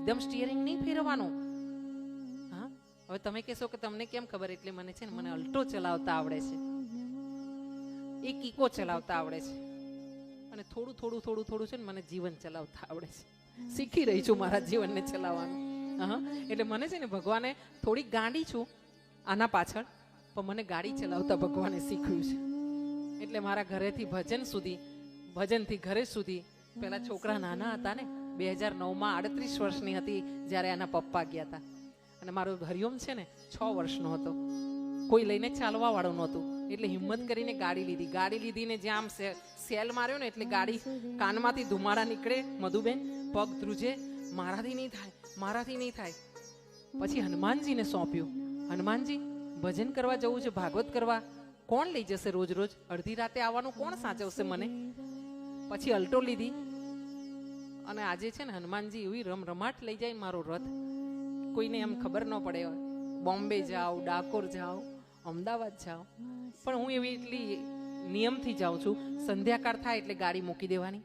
એકદમ સ્ટીયરિંગ નહીં ફેરવવાનું. હા, હવે તમે કહેશો કે તમને કેમ ખબર? એટલે મને છે ને, મને અલ્ટો ચલાવતા આવડે છે, એક ઇકો ચલાવતા આવડે છે, અને થોડું થોડું થોડું થોડું છે ને મને જીવન ચલાવતા આવડે છે. શીખી રહી છું મારા જીવનને ચલાવવાનું. હા, એટલે મને છે ને ભગવાને થોડીક ગાંડી છું આના પાછળ, પણ મને ગાડી ચલાવતા ભગવાને શીખવ્યું છે. એટલે મારા ઘરેથી ભજન સુધી, ભજનથી ઘરે સુધી, પેલા છોકરા નાના હતા ને, 2009માં 38 વર્ષની હતી જ્યારે આના પપ્પા ગયા હતા, અને મારો હરિઓમ છે ને 6 વર્ષનો હતો. કોઈ લઈને ચાલવા વાળું નહોતું, એટલે હિંમત કરીને ગાડી લીધી. ગાડી લીધીને જ્યાં આમ સેલ માર્યો ને, એટલે ગાડી કાનમાંથી ધુમાડા નીકળે, મધુબેન પગ ધ્રુજે, મારાથી નહીં થાય, મારાથી નહીં થાય. પછી હનુમાનજીને સોંપ્યું. હનુમાનજી, ભજન કરવા જવું છે, ભાગવત કરવા, કોણ લઈ જશે રોજ રોજ? અડધી રાતે આવવાનું કોણ સાચવશે મને? પછી અલ્ટો લીધી, અને આજે છે ને હનુમાનજી એવી રમરમાટ લઈ જાય મારો રથ, કોઈને એમ ખબર ન પડે. બોમ્બે જાઓ, ડાકોર જાઓ, અમદાવાદ જાઓ, પણ હું એવી એટલી નિયમથી જાઉં છું. સંધ્યાકાળ થાય એટલે ગાડી મૂકી દેવાની,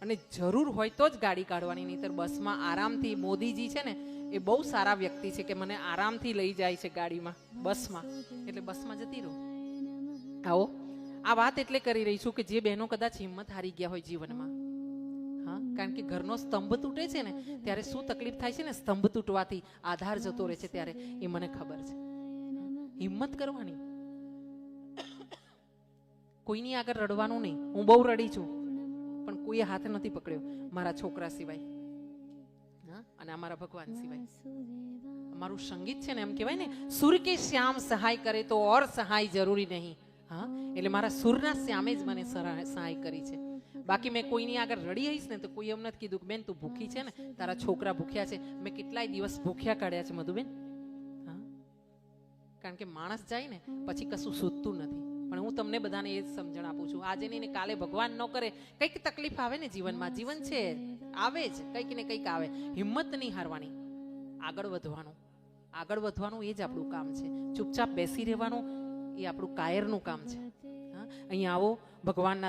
અને જરૂર હોય તો જ ગાડી કાઢવાની, નહીંતર બસમાં આરામથી. મોદીજી છે ને એ બહુ સારા વ્યક્તિ છે કે મને આરામથી લઈ જાય છે ગાડીમાં, બસમાં, એટલે બસમાં જતી રહો. આવો, આ વાત એટલે કરી રહી છું કે જે બહેનો કદાચ હિંમત હારી ગયા હોય જીવનમાં, હા, કારણ કે ઘરનો સ્તંભ તૂટે છે ને ત્યારે શું તકલીફ થાય છે ને, સ્તંભ તૂટવાથી આધાર જતો રહે છે ત્યારે, એ મને ખબર છે. હિંમત કરવાની, કોઈની આગળ રડવાનું નહીં. હું બહુ રડી છું, પણ કોઈએ હાથ નથી પકડ્યો મારા છોકરા સિવાય, હા, અને અમારા ભગવાન સિવાય. અમારું સંગીત છે ને, એમ કહેવાય ને, સુર કે શ્યામ સહાય કરે તો ઓર સહાય જરૂરી નહીં. હા, એટલે મારા સુરના શ્યામે જ મને સહાય કરી છે. બાકી મેં કોઈની આગળ રડી હઈશ ને તો કોઈ એમ નથી કીધું કે બેન તું ભૂખી છે ને, તારા છોકરા ભૂખ્યા છે. મેં કેટલાય દિવસ ભૂખ્યા કાઢ્યા છે મધુબેન. હા, કારણ કે માણસ જાય ને પછી કશું સૂઝતું નથી. પણ હું તમને બધાને એ જ સમજણ આપું છું, આજે નહીં ને કાલે ભગવાન ન કરે કંઈક તકલીફ આવે ને જીવનમાં, જીવન છે આવે જ, કંઈક ને કંઈક આવે. હિંમત નહીં હારવાની, આગળ વધવાનું. આગળ વધવાનું એ જ આપણું કામ છે. ચૂપચાપ બેસી રહેવાનું એ આપણું કાયરનું કામ છે. હા, અહીંયા આવો, ભગવાનના